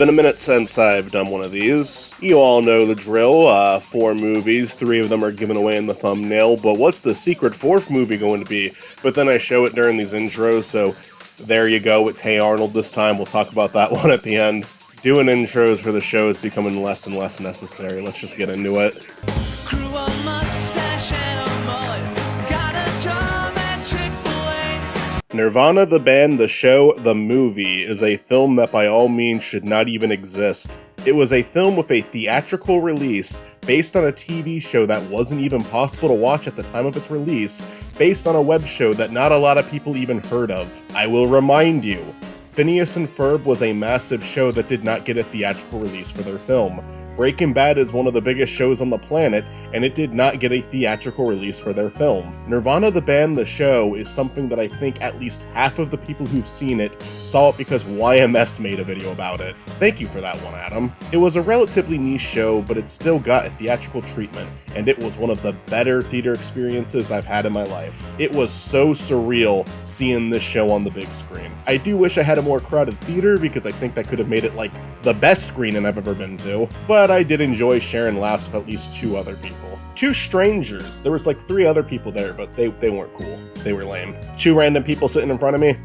Been a minute since I've done one of these. You all know the drill, 4 movies, 3 of them are given away in the thumbnail, but what's the secret 4th movie going to be? But then I show it during these intros, so there you go, it's Hey Arnold this time, we'll talk about that one at the end. Doing intros for the show is becoming less and less necessary, let's just get into it. Nirvana, the band, the show, the movie, is a film that by all means should not even exist. It was a film with a theatrical release based on a TV show that wasn't even possible to watch at the time of its release, based on a web show that not a lot of people even heard of. I will remind you, Phineas and Ferb was a massive show that did not get a theatrical release for their film. Breaking Bad is one of the biggest shows on the planet, and it did not get a theatrical release for their film. Nirvana, the band, the show, is something that I think at least half of the people who've seen it saw it because YMS made a video about it. Thank you for that one, Adam. It was a relatively niche show, but it still got a theatrical treatment, and it was one of the better theater experiences I've had in my life. It was so surreal seeing this show on the big screen. I do wish I had a more crowded theater because I think that could have made it like the best screening I've ever been to, but I did enjoy sharing laughs with at least 2 other people. 2 strangers. There was like 3 other people there, but they weren't cool. They were lame. 2 random people sitting in front of me.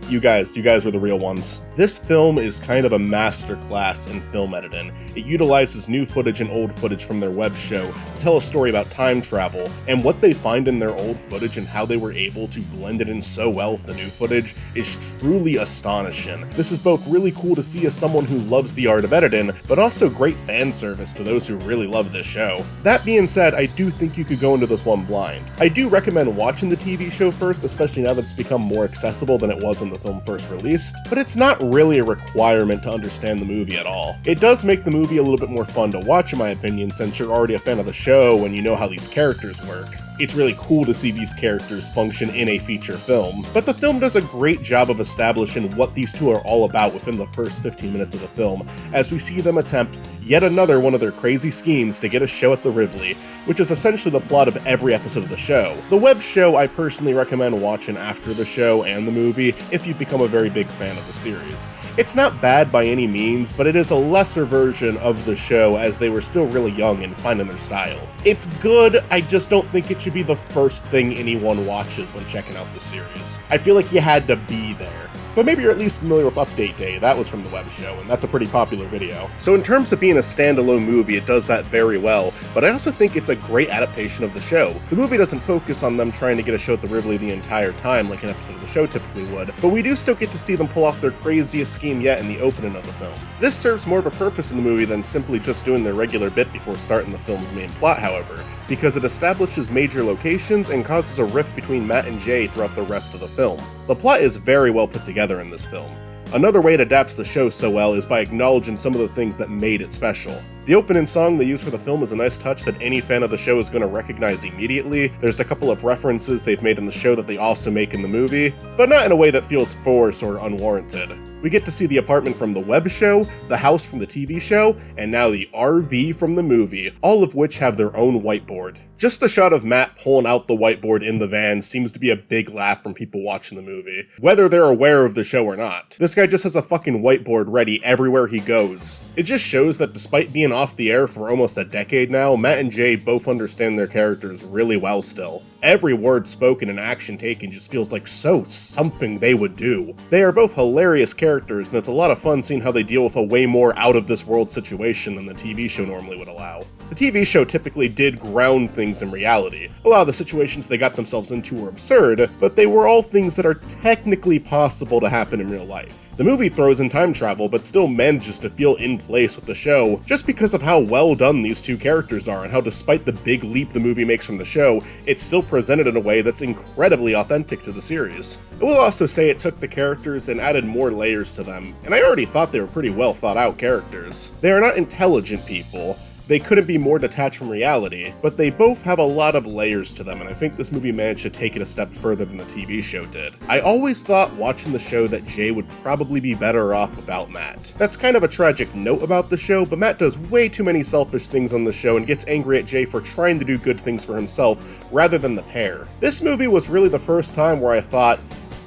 You guys were the real ones. This film is kind of a masterclass in film editing. It utilizes new footage and old footage from their web show to tell a story about time travel, and what they find in their old footage and how they were able to blend it in so well with the new footage is truly astonishing. This is both really cool to see as someone who loves the art of editing, but also great fan service to those who really love this show. That being said, I do think you could go into this one blind. I do recommend watching the TV show first, especially now that it's become more accessible than it was when the film first released, but it's not really a requirement to understand the movie at all. It does make the movie a little bit more fun to watch in my opinion, since you're already a fan of the show and you know how these characters work. It's really cool to see these characters function in a feature film, but the film does a great job of establishing what these 2 are all about within the first 15 minutes of the film, as we see them attempt yet another one of their crazy schemes to get a show at the Rivoli, which is essentially the plot of every episode of the show. The web show I personally recommend watching after the show and the movie if you've become a very big fan of the series. It's not bad by any means, but it is a lesser version of the show as they were still really young and finding their style. It's good, I just don't think it should be the first thing anyone watches when checking out the series. I feel like you had to be there. But maybe you're at least familiar with Update Day, that was from the web show, and that's a pretty popular video. So in terms of being a standalone movie, it does that very well, but I also think it's a great adaptation of the show. The movie doesn't focus on them trying to get a show at the Rivoli the entire time like an episode of the show typically would, but we do still get to see them pull off their craziest scheme yet in the opening of the film. This serves more of a purpose in the movie than simply just doing their regular bit before starting the film's main plot, however, because it establishes major locations and causes a rift between Matt and Jay throughout the rest of the film. The plot is very well put together in this film. Another way it adapts the show so well is by acknowledging some of the things that made it special. The opening song they use for the film is a nice touch that any fan of the show is going to recognize immediately. There's a couple of references they've made in the show that they also make in the movie, but not in a way that feels forced or unwarranted. We get to see the apartment from the web show, the house from the TV show, and now the RV from the movie, all of which have their own whiteboard. Just the shot of Matt pulling out the whiteboard in the van seems to be a big laugh from people watching the movie, whether they're aware of the show or not. This guy just has a fucking whiteboard ready everywhere he goes. It just shows that despite being off the air for almost a decade now, Matt and Jay both understand their characters really well still. Every word spoken and action taken just feels like something they would do. They are both hilarious characters, and it's a lot of fun seeing how they deal with a way more out-of-this-world situation than the TV show normally would allow. The TV show typically did ground things in reality. A lot of the situations they got themselves into were absurd, but they were all things that are technically possible to happen in real life. The movie throws in time travel, but still manages to feel in place with the show just because of how well done these 2 characters are and how despite the big leap the movie makes from the show, it's still presented in a way that's incredibly authentic to the series. I will also say it took the characters and added more layers to them, and I already thought they were pretty well thought out characters. They are not intelligent people. They couldn't be more detached from reality, but they both have a lot of layers to them, and I think this movie managed to take it a step further than the TV show did. I always thought watching the show that Jay would probably be better off without Matt. That's kind of a tragic note about the show, but Matt does way too many selfish things on the show and gets angry at Jay for trying to do good things for himself rather than the pair. This movie was really the first time where I thought,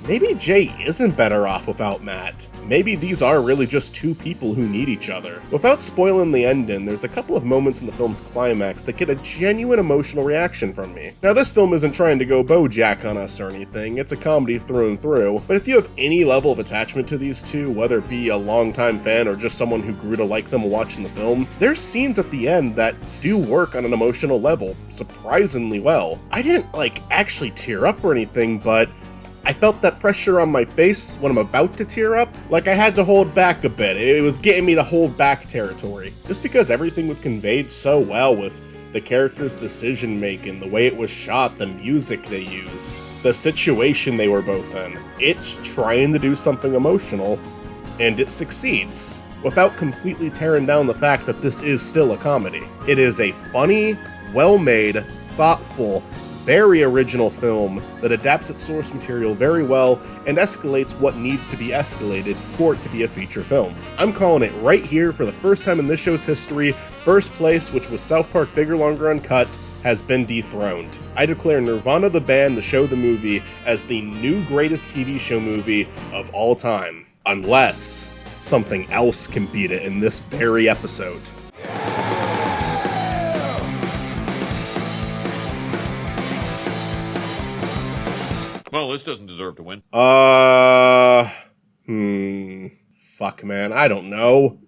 maybe Jay isn't better off without Matt. maybe these are really just two people who need each other. Without spoiling the ending, there's a couple of moments in the film's climax that get a genuine emotional reaction from me. Now, this film isn't trying to go BoJack on us or anything, it's a comedy through and through, but if you have any level of attachment to these two, whether it be a longtime fan or just someone who grew to like them watching the film, there's scenes at the end that do work on an emotional level surprisingly well. I didn't, actually tear up or anything, but I felt that pressure on my face when I'm about to tear up. I had to hold back a bit. It was getting me to hold back territory. Just because everything was conveyed so well with the characters' decision making, the way it was shot, the music they used, the situation they were both in. It's trying to do something emotional, and it succeeds, without completely tearing down the fact that this is still a comedy. It is a funny, well-made, thoughtful, very original film that adapts its source material very well and escalates what needs to be escalated for it to be a feature film. I'm calling it right here for the first time in this show's history. First place, which was South Park Bigger, Longer, Uncut, has been dethroned. I declare Nirvana the band, the show, the movie as the new greatest TV show movie of all time. Unless something else can beat it in this very episode. Well, this doesn't deserve to win. Fuck, man, I don't know.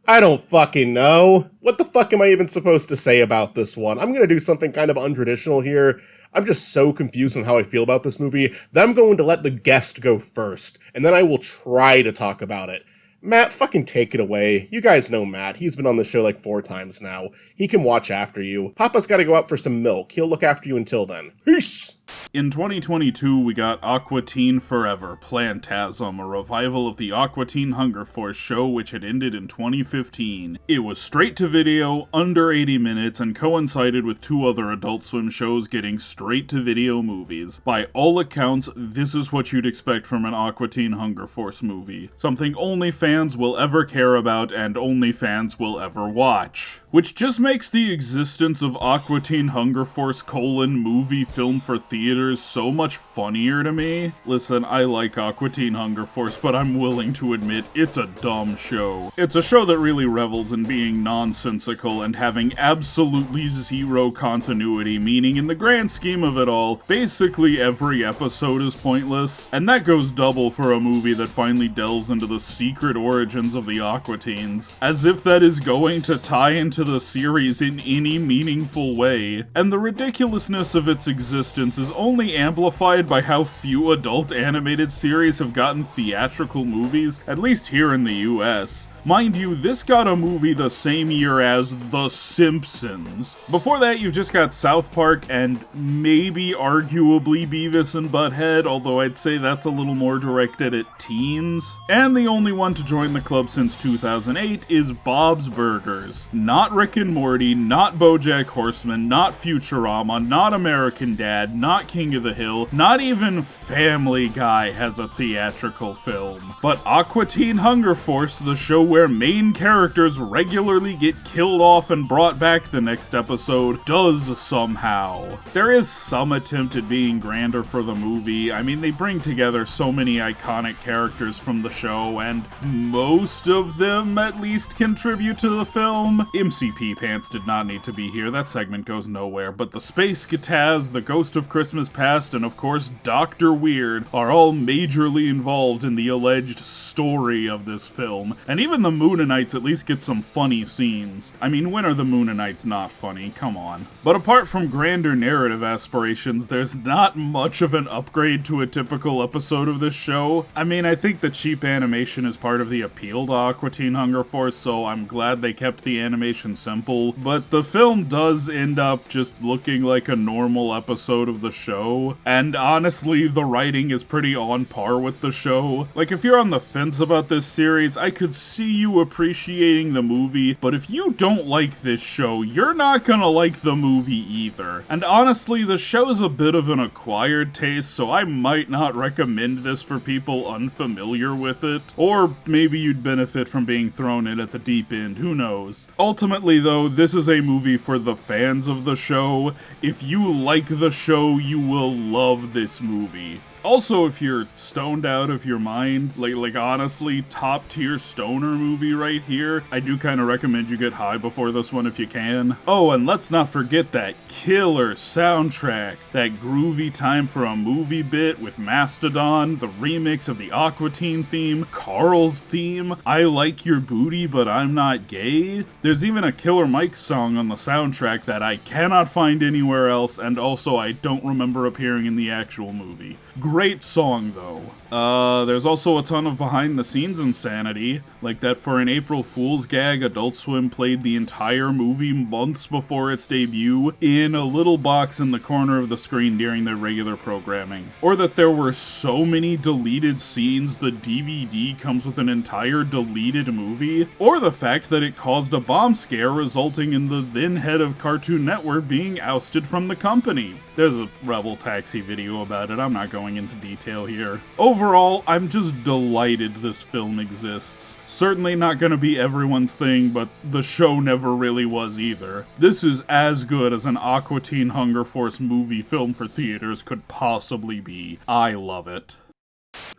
I don't fucking know. What the fuck am I even supposed to say about this one? I'm gonna do something kind of untraditional here. I'm just so confused on how I feel about this movie that I'm going to let the guest go first, and then I will try to talk about it. Matt, fucking take it away. You guys know Matt. He's been on the show 4 times now. He can watch after you. Papa's gotta go out for some milk. He'll look after you until then. Peace! In 2022, we got Aqua Teen Forever, Plantasm, a revival of the Aqua Teen Hunger Force show which had ended in 2015. It was straight to video, under 80 minutes, and coincided with 2 other Adult Swim shows getting straight to video movies. By all accounts, this is what you'd expect from an Aqua Teen Hunger Force movie. Something only fans will ever care about and only fans will ever watch. Which just makes the existence of Aqua Teen Hunger Force movie film for theaters so much funnier to me. Listen, I like Aqua Teen Hunger Force, but I'm willing to admit it's a dumb show. It's a show that really revels in being nonsensical and having absolutely zero continuity, meaning in the grand scheme of it all, basically every episode is pointless, and that goes double for a movie that finally delves into the secret origins of the Aqua Teens, as if that is going to tie into the series in any meaningful way, and the ridiculousness of its existence is only amplified by how few adult animated series have gotten theatrical movies, at least here in the US. Mind you, this got a movie the same year as The Simpsons. Before that, you've just got South Park and maybe arguably Beavis and Butthead, although I'd say that's a little more directed at teens. And the only one to join the club since 2008 is Bob's Burgers. Not Rick and Morty, not BoJack Horseman, not Futurama, not American Dad, not King of the Hill, not even Family Guy has a theatrical film. But Aqua Teen Hunger Force, the show where main characters regularly get killed off and brought back the next episode, does somehow. There is some attempt at being grander for the movie. I mean, they bring together so many iconic characters from the show, and most of them at least contribute to the film. MCP Pants did not need to be here, that segment goes nowhere, but the Space Guitars, the Ghost of Christmas Past, and of course Dr. Weird are all majorly involved in the alleged story of this film, and even the Moonanites at least get some funny scenes. I mean, when are the Moonanites not funny? Come on. But apart from grander narrative aspirations, there's not much of an upgrade to a typical episode of this show. I mean, I think the cheap animation is part of the appeal to Aqua Teen Hunger Force, so I'm glad they kept the animation simple, but the film does end up just looking like a normal episode of the show, and honestly, the writing is pretty on par with the show. Like, if you're on the fence about this series, I could see you appreciating the movie, but if you don't like this show, you're not gonna like the movie either. And honestly, the show's a bit of an acquired taste, so I might not recommend this for people unfamiliar with it. Or maybe you'd benefit from being thrown in at the deep end, who knows. Ultimately though, this is a movie for the fans of the show. If you like the show, you will love this movie. Also, if you're stoned out of your mind, like honestly, top tier stoner movie right here. I do kind of recommend you get high before this one if you can. Oh, and let's not forget that killer soundtrack, that groovy time for a movie bit with Mastodon, the remix of the Aqua Teen theme, Carl's theme, I Like Your Booty But I'm Not Gay. There's even a Killer Mike song on the soundtrack that I cannot find anywhere else, and also I don't remember appearing in the actual movie. Great song though. There's also a ton of behind the scenes insanity, like that for an April Fool's gag, Adult Swim played the entire movie months before its debut in a little box in the corner of the screen during their regular programming. Or that there were so many deleted scenes the DVD comes with an entire deleted movie. Or the fact that it caused a bomb scare resulting in the then head of Cartoon Network being ousted from the company. There's a Rebel Taxi video about it, I'm not going into detail here. Overall, I'm just delighted this film exists. Certainly not gonna be everyone's thing, but the show never really was either. This is as good as an Aqua Teen Hunger Force movie film for theaters could possibly be. I love it.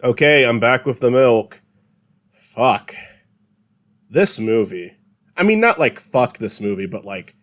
Okay, I'm back with the milk. Fuck. This movie. I mean, not like fuck this movie, but like,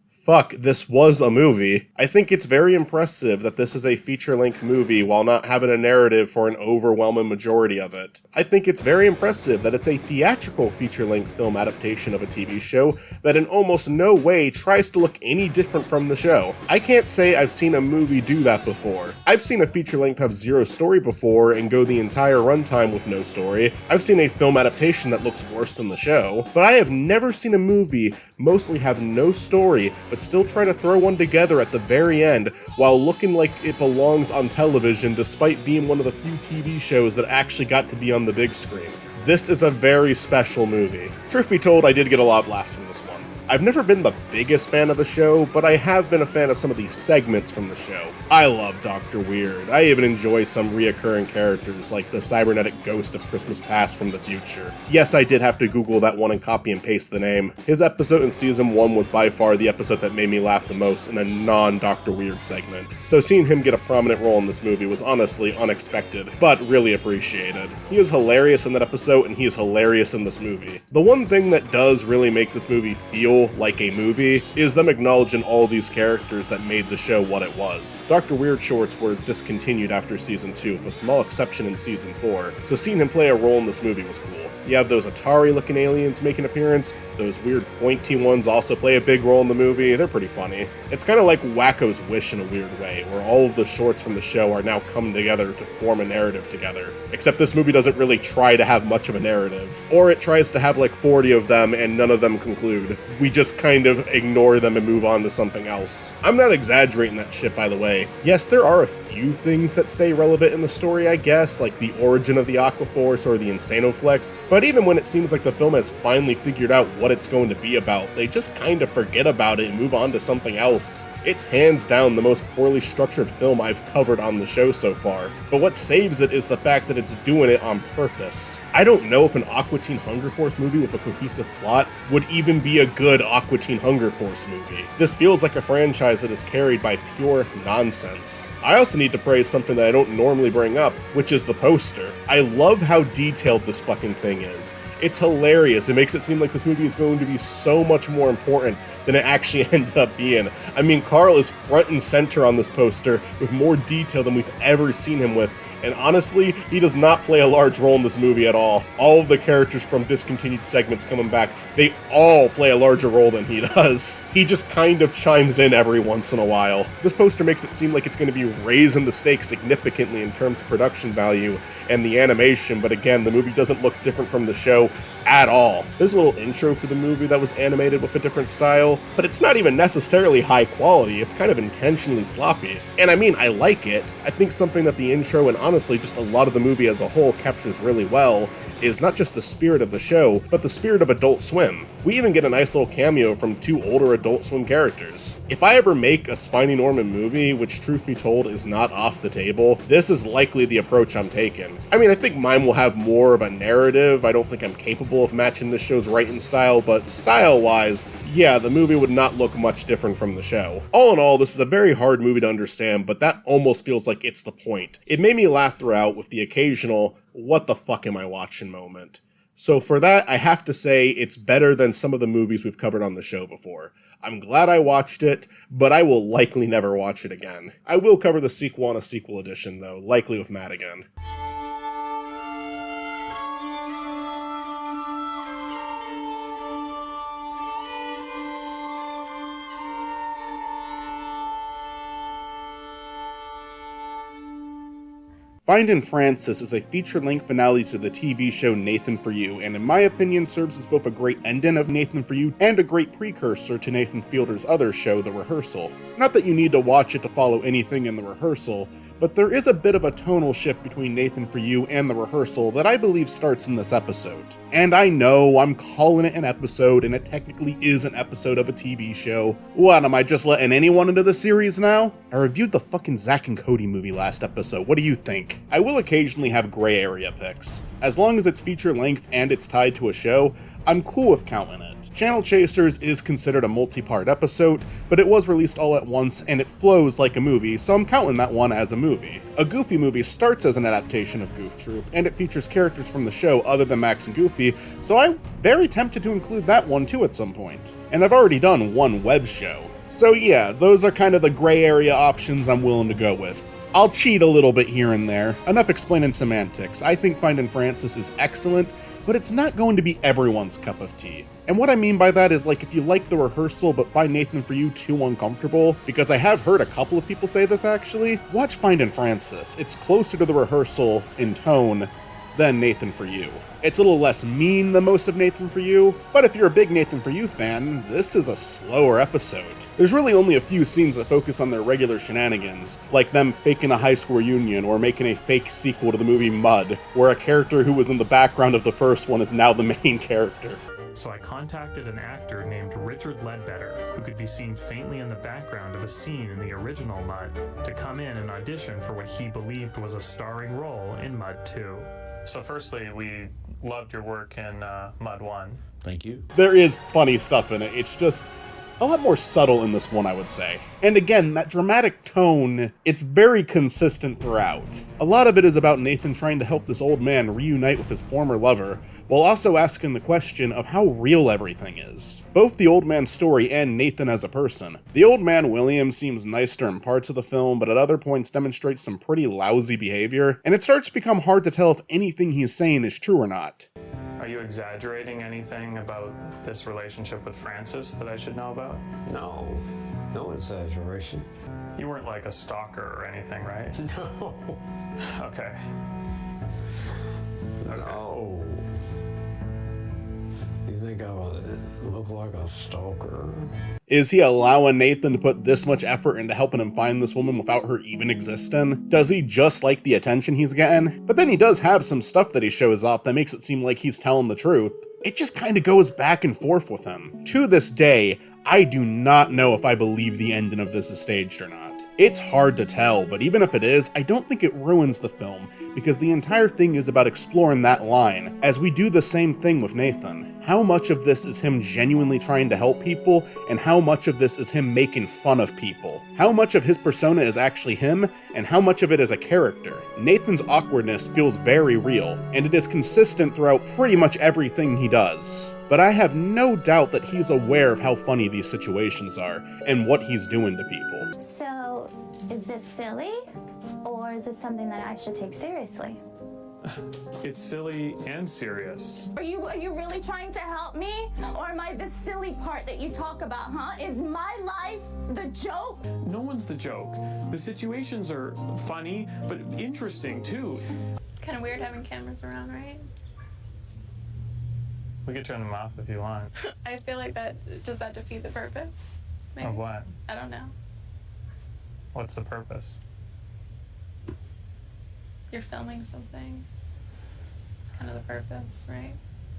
fuck, this was a movie. I think it's very impressive that this is a feature-length movie while not having a narrative for an overwhelming majority of it. I think it's very impressive that it's a theatrical feature-length film adaptation of a TV show that in almost no way tries to look any different from the show. I can't say I've seen a movie do that before. I've seen a feature-length have zero story before and go the entire runtime with no story. I've seen a film adaptation that looks worse than the show, but I have never seen a movie mostly have no story but still try to throw one together at the very end while looking like it belongs on television despite being one of the few TV shows that actually got to be on the big screen. This is a very special movie. Truth be told, I did get a lot of laughs from this one. I've never been the biggest fan of the show, but I have been a fan of some of the segments from the show. I love Dr. Weird. I even enjoy some reoccurring characters like the cybernetic ghost of Christmas Past from the future. Yes, I did have to Google that one and copy and paste the name. His episode in season 1 was by far the episode that made me laugh the most in a non-Dr. Weird segment. So seeing him get a prominent role in this movie was honestly unexpected, but really appreciated. He is hilarious in that episode and he is hilarious in this movie. The one thing that does really make this movie feel like a movie is them acknowledging all these characters that made the show what it was. Dr. Weird shorts were discontinued after season 2 with a small exception in season 4, so seeing him play a role in this movie was cool. You have those Atari-looking aliens make an appearance, those weird pointy ones also play a big role in the movie, they're pretty funny. It's kind of like Wacko's Wish in a weird way, where all of the shorts from the show are now coming together to form a narrative together. Except this movie doesn't really try to have much of a narrative. Or it tries to have like 40 of them and none of them conclude. We just kind of ignore them and move on to something else. I'm not exaggerating that shit, by the way. Yes, there are a few things that stay relevant in the story, I guess, like the origin of the Aqua Force or the Insanoflex, but even when it seems like the film has finally figured out what it's going to be about, they just kind of forget about it and move on to something else. It's hands down the most poorly structured film I've covered on the show so far, but what saves it is the fact that it's doing it on purpose. I don't know if an Aqua Teen Hunger Force movie with a cohesive plot would even be a good Aqua Teen Hunger Force movie. This feels like a franchise that is carried by pure nonsense. I also need to praise something that I don't normally bring up, which is the poster. I love how detailed this fucking thing is. It's hilarious. It makes it seem like this movie is going to be so much more important than it actually ended up being. I mean, Carl is front and center on this poster with more detail than we've ever seen him with, and honestly, he does not play a large role in this movie at all. All of the characters from discontinued segments coming back, they all play a larger role than he does. He just kind of chimes in every once in a while. This poster makes it seem like it's going to be raising the stakes significantly in terms of production value and the animation, but again, the movie doesn't look different from the show at all. There's a little intro for the movie that was animated with a different style, but it's not even necessarily high quality, it's kind of intentionally sloppy. And I mean, I like it. I think something that the intro and honestly just a lot of the movie as a whole captures really well is not just the spirit of the show, but the spirit of Adult Swim. We even get a nice little cameo from 2 older Adult Swim characters. If I ever make a Spiny Norman movie, which truth be told is not off the table, this is likely the approach I'm taking. I mean, I think mine will have more of a narrative. I don't think I'm capable of matching this show's writing style, but style-wise, yeah, the movie would not look much different from the show. All in all, this is a very hard movie to understand, but that almost feels like it's the point. It made me laugh throughout with the occasional, what the fuck am I watching moment. So for that, I have to say it's better than some of the movies we've covered on the show before. I'm glad I watched it, but I will likely never watch it again. I will cover the sequel on a sequel edition though, likely with Matt again. Findin' Frances is a feature-length finale to the TV show Nathan For You, and in my opinion serves as both a great ending of Nathan For You and a great precursor to Nathan Fielder's other show, The Rehearsal. Not that you need to watch it to follow anything in The Rehearsal, but there is a bit of a tonal shift between Nathan For You and The Rehearsal that I believe starts in this episode. And I know I'm calling it an episode, and it technically is an episode of a TV show. What, am I just letting anyone into the series now? I reviewed the fucking Zack and Cody movie last episode, what do you think? I will occasionally have gray area picks. As long as it's feature length and it's tied to a show, I'm cool with counting it. Channel Chasers is considered a multi-part episode, but it was released all at once and it flows like a movie, so I'm counting that one as a movie. A Goofy movie starts as an adaptation of Goof Troop, and it features characters from the show other than Max and Goofy, so I'm very tempted to include that one too at some point. And I've already done one web show. So yeah, those are kind of the gray area options I'm willing to go with. I'll cheat a little bit here and there. Enough explaining semantics. I think Findin' Frances is excellent, but it's not going to be everyone's cup of tea. And what I mean by that is, like, if you like The Rehearsal but find Nathan For You too uncomfortable, because I have heard a couple of people say this actually, watch Findin' Frances. It's closer to The Rehearsal in tone than Nathan For You. It's a little less mean than most of Nathan For You, but if you're a big Nathan For You fan, this is a slower episode. There's really only a few scenes that focus on their regular shenanigans, like them faking a high school reunion or making a fake sequel to the movie Mud, where a character who was in the background of the first one is now the main character. So I contacted an actor named Richard Ledbetter, who could be seen faintly in the background of a scene in the original Mud, to come in and audition for what he believed was a starring role in Mud 2. So firstly, we loved your work in Mud 1. Thank you. There is funny stuff in it, it's just a lot more subtle in this one, I would say. And again, that dramatic tone, it's very consistent throughout. A lot of it is about Nathan trying to help this old man reunite with his former lover, while also asking the question of how real everything is. Both the old man's story and Nathan as a person. The old man, William, seems nice during parts of the film, but at other points demonstrates some pretty lousy behavior, and it starts to become hard to tell if anything he's saying is true or not. Are you exaggerating anything about this relationship with Frances that I should know about? No exaggeration. You weren't like a stalker or anything, right? No. Okay. No. You think I would look like a stalker? Is he allowing Nathan to put this much effort into helping him find this woman without her even existing? Does he just like the attention he's getting? But then he does have some stuff that he shows off that makes it seem like he's telling the truth. It just kind of goes back and forth with him. To this day, I do not know if I believe the ending of this is staged or not. It's hard to tell, but even if it is, I don't think it ruins the film, because the entire thing is about exploring that line, as we do the same thing with Nathan. How much of this is him genuinely trying to help people, and how much of this is him making fun of people? How much of his persona is actually him, and how much of it is a character? Nathan's awkwardness feels very real, and it is consistent throughout pretty much everything he does. But I have no doubt that he's aware of how funny these situations are, and what he's doing to people. So, is this silly, or is it something that I should take seriously? It's silly and serious. Are you really trying to help me? Or am I the silly part that you talk about, huh? Is my life the joke? No one's the joke. The situations are funny, but interesting too. It's kind of weird having cameras around, right? We could turn them off if you want. I feel like does that defeat the purpose? Maybe. Of what? I don't know. What's the purpose? You're filming something. It's kind of the purpose, right?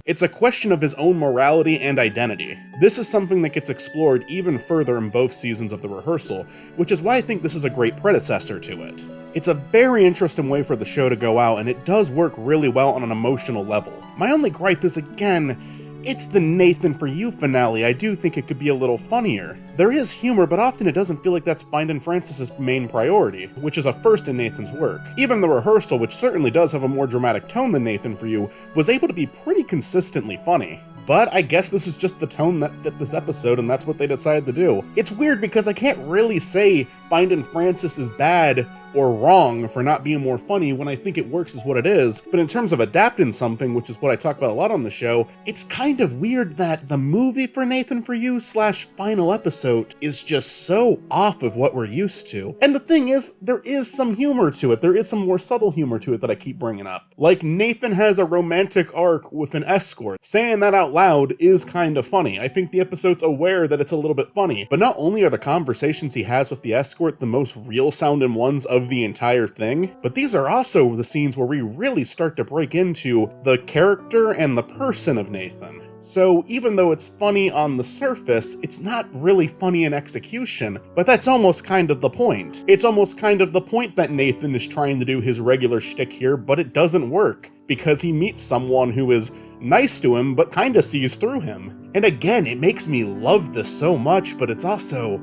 It's a question of his own morality and identity. This is something that gets explored even further in both seasons of The Rehearsal, which is why I think this is a great predecessor to it. It's a very interesting way for the show to go out, and it does work really well on an emotional level. My only gripe is, again, it's the Nathan For You finale. I do think it could be a little funnier. There is humor, but often it doesn't feel like that's Findin' Francis's main priority, which is a first in Nathan's work. Even The Rehearsal, which certainly does have a more dramatic tone than Nathan For You, was able to be pretty consistently funny. But I guess this is just the tone that fit this episode, and that's what they decided to do. It's weird because I can't really say Findin' Francis is bad or wrong for not being more funny when I think it works as what it is, but in terms of adapting something, which is what I talk about a lot on the show, it's kind of weird that the movie for Nathan For You / final episode is just so off of what we're used to. And the thing is, there is some humor to it. There is some more subtle humor to it that I keep bringing up. Like, Nathan has a romantic arc with an escort. Saying that out loud is kind of funny. I think the episode's aware that it's a little bit funny, but not only are the conversations he has with the escort the most real sounding ones of the entire thing, but these are also the scenes where we really start to break into the character and the person of Nathan. So even though it's funny on the surface, it's not really funny in execution, but that's almost kind of the point. It's almost kind of the point that Nathan is trying to do his regular shtick here, but it doesn't work, because he meets someone who is nice to him, but kinda sees through him. And again, it makes me love this so much, but it's also...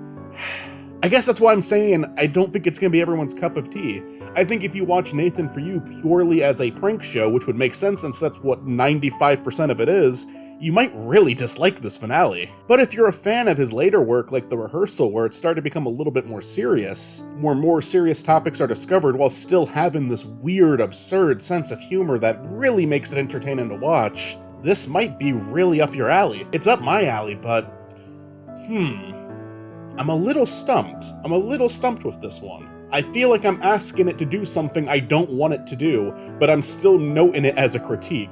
I guess that's why I'm saying I don't think it's gonna be everyone's cup of tea. I think if you watch Nathan For You purely as a prank show, which would make sense since that's what 95% of it is, you might really dislike this finale. But if you're a fan of his later work like The Rehearsal, where it started to become a little bit more serious, where more serious topics are discovered while still having this weird, absurd sense of humor that really makes it entertaining to watch, this might be really up your alley. It's up my alley, but... I'm a little stumped. I'm a little stumped with this one. I feel like I'm asking it to do something I don't want it to do, but I'm still noting it as a critique.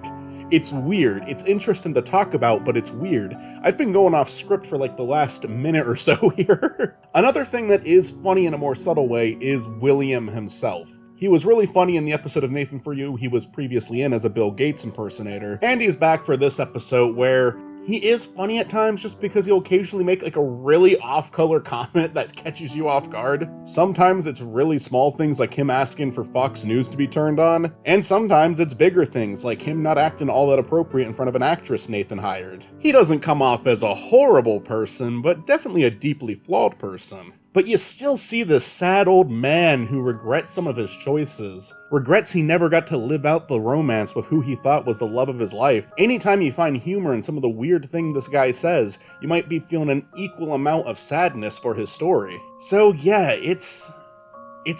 It's weird. It's interesting to talk about, but it's weird. I've been going off script for like the last minute or so here. Another thing that is funny in a more subtle way is William himself. He was really funny in the episode of Nathan For You he was previously in as a Bill Gates impersonator, and he's back for this episode where he is funny at times just because he'll occasionally make like a really off-color comment that catches you off guard. Sometimes it's really small things like him asking for Fox News to be turned on, and sometimes it's bigger things like him not acting all that appropriate in front of an actress Nathan hired. He doesn't come off as a horrible person, but definitely a deeply flawed person. But you still see this sad old man who regrets some of his choices, regrets he never got to live out the romance with who he thought was the love of his life. Anytime you find humor in some of the weird things this guy says, you might be feeling an equal amount of sadness for his story. So yeah, it's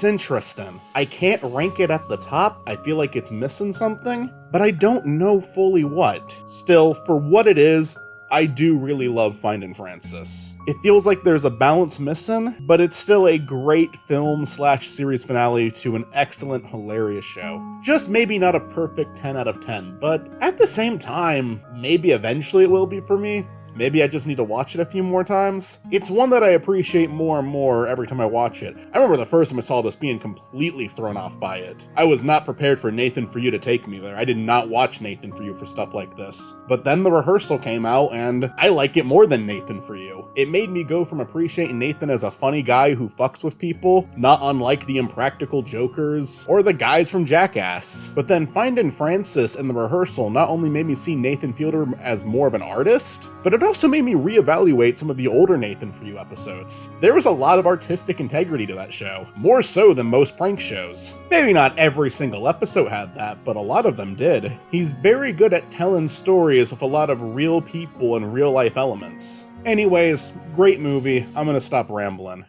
interesting. I can't rank it at the top. I feel like it's missing something, but I don't know fully what. Still, for what it is, I do really love Findin' Francis. It feels like there's a balance missing, but it's still a great film / series finale to an excellent, hilarious show. Just maybe not a perfect 10 out of 10, but at the same time, maybe eventually it will be for me. Maybe I just need to watch it a few more times. It's one that I appreciate more and more every time I watch it. I remember the first time I saw this being completely thrown off by it. I was not prepared for Nathan For You to take me there. I did not watch Nathan For You for stuff like this. But then The Rehearsal came out, and I like it more than Nathan For You. It made me go from appreciating Nathan as a funny guy who fucks with people, not unlike the Impractical Jokers, or the guys from Jackass. But then Findin' Francis and The Rehearsal not only made me see Nathan Fielder as more of an artist, but it also made me reevaluate some of the older Nathan For You episodes. There was a lot of artistic integrity to that show, more so than most prank shows. Maybe not every single episode had that, but a lot of them did. He's very good at telling stories with a lot of real people and real life elements. Anyways, great movie. I'm gonna stop rambling.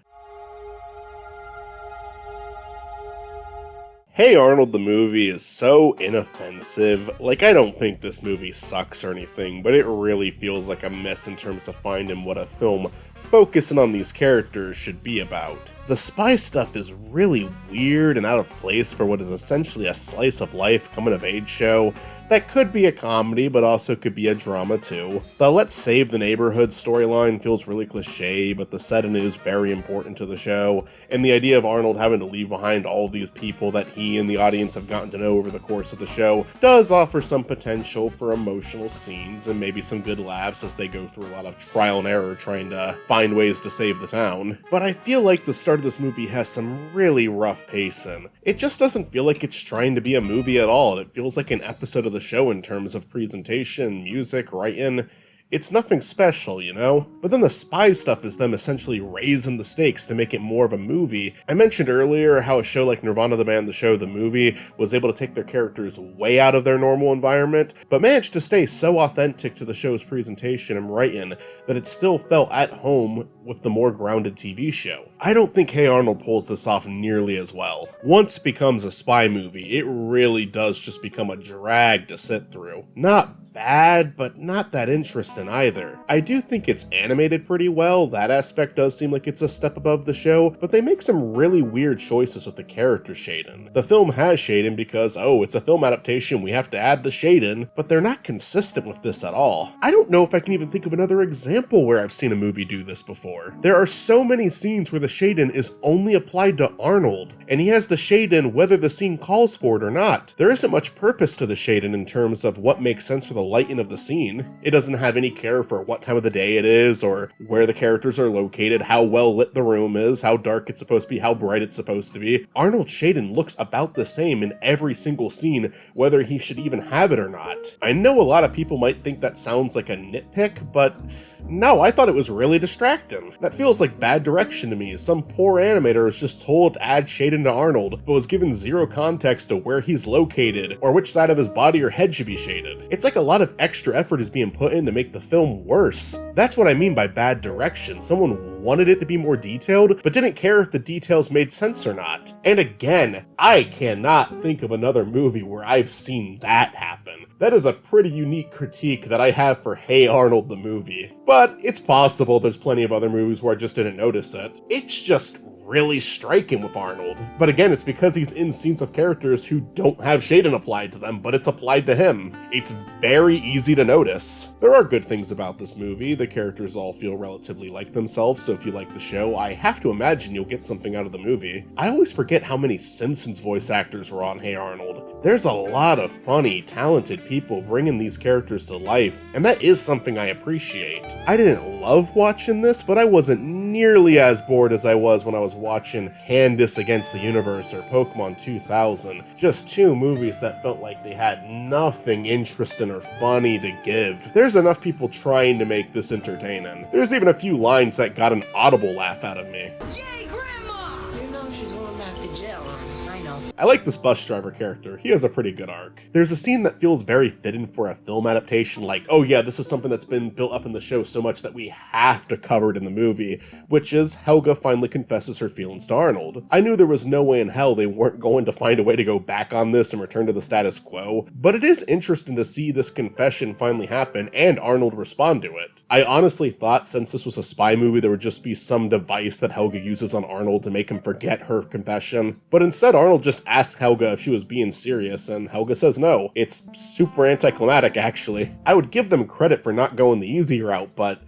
Hey Arnold the movie is so inoffensive. Like, I don't think this movie sucks or anything, but it really feels like a mess in terms of finding what a film focusing on these characters should be about. The spy stuff is really weird and out of place for what is essentially a slice of life coming of age show. that could be a comedy, but also could be a drama too. The Let's Save the Neighborhood storyline feels really cliche, but the setting is very important to the show, and the idea of Arnold having to leave behind all of these people that he and the audience have gotten to know over the course of the show does offer some potential for emotional scenes and maybe some good laughs as they go through a lot of trial and error trying to find ways to save the town. But I feel like the start of this movie has some really rough pacing. It just doesn't feel like it's trying to be a movie at all. It feels like an episode of the show in terms of presentation, music, writing. It's nothing special, you know? But then the spy stuff is them essentially raising the stakes to make it more of a movie. I mentioned earlier how a show like Nirvana the band, the show, the movie, was able to take their characters way out of their normal environment, but managed to stay so authentic to the show's presentation and writing that it still felt at home with the more grounded TV show. I don't think Hey Arnold pulls this off nearly as well. Once it becomes a spy movie, it really does just become a drag to sit through. Not bad, but not that interesting either. I do think it's animated pretty well, that aspect does seem like it's a step above the show, but they make some really weird choices with the character shading. The film has shading because, oh, it's a film adaptation, we have to add the shading, but they're not consistent with this at all. I don't know if I can even think of another example where I've seen a movie do this before. There are so many scenes where the shading is only applied to Arnold, and he has the shading whether the scene calls for it or not. There isn't much purpose to the shading in terms of what makes sense for the lighting of the scene. It doesn't have any care for what time of the day it is, or where the characters are located, how well lit the room is, how dark it's supposed to be, how bright it's supposed to be. Arnold's shading looks about the same in every single scene, whether he should even have it or not. I know a lot of people might think that sounds like a nitpick, but no, I thought it was really distracting. That feels like bad direction to me. Some poor animator was just told to add shading to Arnold, but was given zero context to where he's located, or which side of his body or head should be shaded. It's like a lot of extra effort is being put in to make the film worse. That's what I mean by bad direction. Someone wanted it to be more detailed, but didn't care if the details made sense or not. And again, I cannot think of another movie where I've seen that happen. That is a pretty unique critique that I have for Hey Arnold the movie. But it's possible there's plenty of other movies where I just didn't notice it. It's just really striking with Arnold. But again, it's because he's in scenes of characters who don't have shading applied to them, but it's applied to him. It's very easy to notice. There are good things about this movie. The characters all feel relatively like themselves, so if you like the show, I have to imagine you'll get something out of the movie. I always forget how many Simpsons voice actors were on Hey Arnold. There's a lot of funny, talented people bringing these characters to life, and that is something I appreciate. I didn't love watching this, but I wasn't nearly as bored as I was when I was watching Candace Against the Universe or Pokemon 2000. Just two movies that felt like they had nothing interesting or funny to give. There's enough people trying to make this entertaining. There's even a few lines that got an audible laugh out of me. Yay, Grandma! You know she's going back to jail, huh? I know. I like this bus driver character. He has a pretty good arc. There's a scene that feels very fitting for a film adaptation, like, oh yeah, this is something that's been built up in the show so much that we have to cover it in the movie, which is Helga finally confesses her feelings to Arnold. I knew there was no way in hell they weren't going to find a way to go back on this and return to the status quo, but it is interesting to see this confession finally happen and Arnold respond to it. I honestly thought since this was a spy movie there would just be some device that Helga uses on Arnold to make him forget her confession, but instead Arnold just asks Helga if she was being serious, and Helga says no. It's super anticlimactic, actually. I would give them credit for not going the easy route, but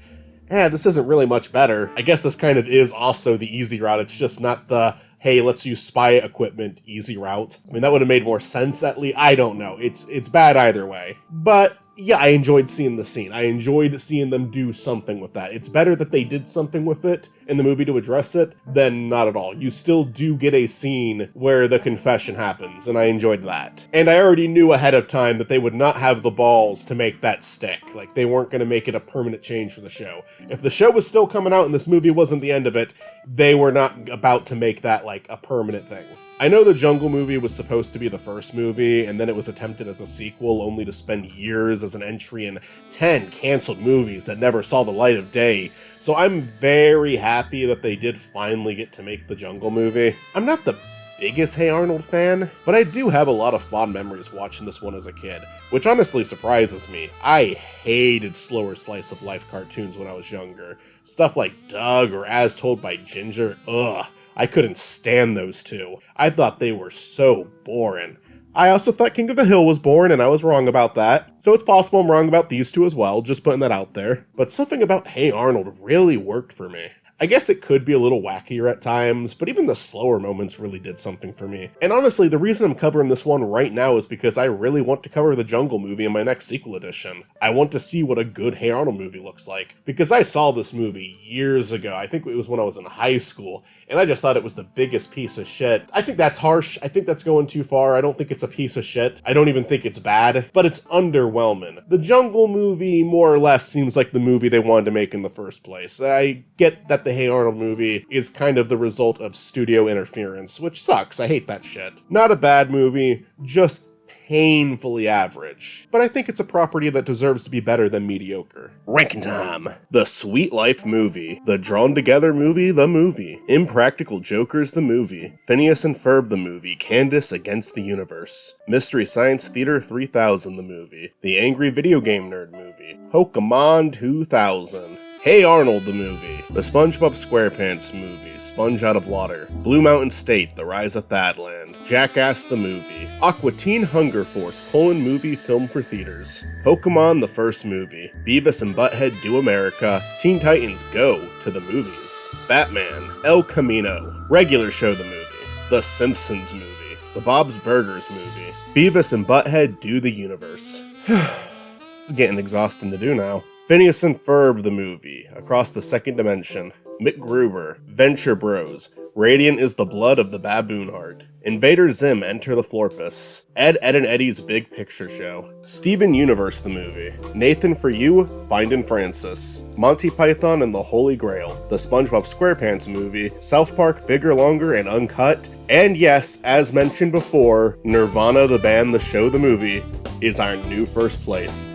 this isn't really much better. I guess this kind of is also the easy route, it's just not the, hey, let's use spy equipment easy route. I mean, that would have made more sense at least. I don't know. It's bad either way. But yeah, I enjoyed seeing the scene. I enjoyed seeing them do something with that. It's better that they did something with it in the movie to address it than not at all. You still do get a scene where the confession happens, and I enjoyed that. And I already knew ahead of time that they would not have the balls to make that stick. Like, they weren't going to make it a permanent change for the show. If the show was still coming out and this movie wasn't the end of it, they were not about to make that, like, a permanent thing. I know the Jungle movie was supposed to be the first movie, and then it was attempted as a sequel, only to spend years as an entry in 10 canceled movies that never saw the light of day, so I'm very happy that they did finally get to make the Jungle movie. I'm not the biggest Hey Arnold fan, but I do have a lot of fond memories watching this one as a kid, which honestly surprises me. I hated slower slice of life cartoons when I was younger. Stuff like Doug or As Told by Ginger, ugh. I couldn't stand those two. I thought they were so boring. I also thought King of the Hill was boring, and I was wrong about that. So it's possible I'm wrong about these two as well, just putting that out there. But something about Hey Arnold really worked for me. I guess it could be a little wackier at times, but even the slower moments really did something for me. And honestly, the reason I'm covering this one right now is because I really want to cover the Jungle movie in my next sequel edition. I want to see what a good Hey Arnold movie looks like. Because I saw this movie years ago, I think it was when I was in high school, and I just thought it was the biggest piece of shit. I think that's harsh, I think that's going too far, I don't think it's a piece of shit, I don't even think it's bad, but it's underwhelming. The Jungle movie more or less seems like the movie they wanted to make in the first place. I get that the Hey Arnold movie is kind of the result of studio interference, which sucks, I hate that shit. Not a bad movie, just painfully average. But I think it's a property that deserves to be better than mediocre. Ranking time! The Sweet Life movie. The Drawn Together movie, the movie. Impractical Jokers, the movie. Phineas and Ferb, the movie. Candace Against the Universe. Mystery Science Theater 3000, the movie. The Angry Video Game Nerd movie. Pokemon 2000. Hey Arnold, the movie. The SpongeBob SquarePants movie. Sponge Out of Water. Blue Mountain State, The Rise of Thadland. Jackass, the movie. Aqua Teen Hunger Force, movie film for theaters. Pokemon, the first movie. Beavis and Butthead Do America. Teen Titans Go to the movies. Batman. El Camino. Regular Show, the movie. The Simpsons movie. The Bob's Burgers movie. Beavis and Butthead Do the Universe. This is getting exhausting to do now. Phineas and Ferb, the movie, Across the Second Dimension, McGruber, Venture Bros, Radiant is the Blood of the Baboon Heart, Invader Zim Enter the Florpus, Ed, Edd and Eddy's Big Picture Show, Steven Universe the movie, Nathan For You, Findin' Francis, Monty Python and the Holy Grail, the SpongeBob SquarePants movie, South Park Bigger, Longer, and Uncut, and yes, as mentioned before, Nirvana the band, the show, the movie, is our new first place.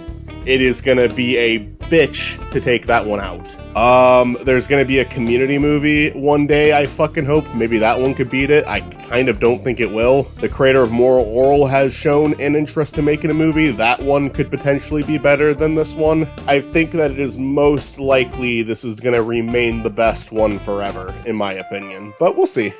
It is gonna be a bitch to take that one out. There's gonna be a Community movie one day, I fucking hope. Maybe that one could beat it. I kind of don't think it will. The creator of Moral Oral has shown an interest in making a movie. That one could potentially be better than this one. I think that it is most likely this is gonna remain the best one forever, in my opinion. But we'll see.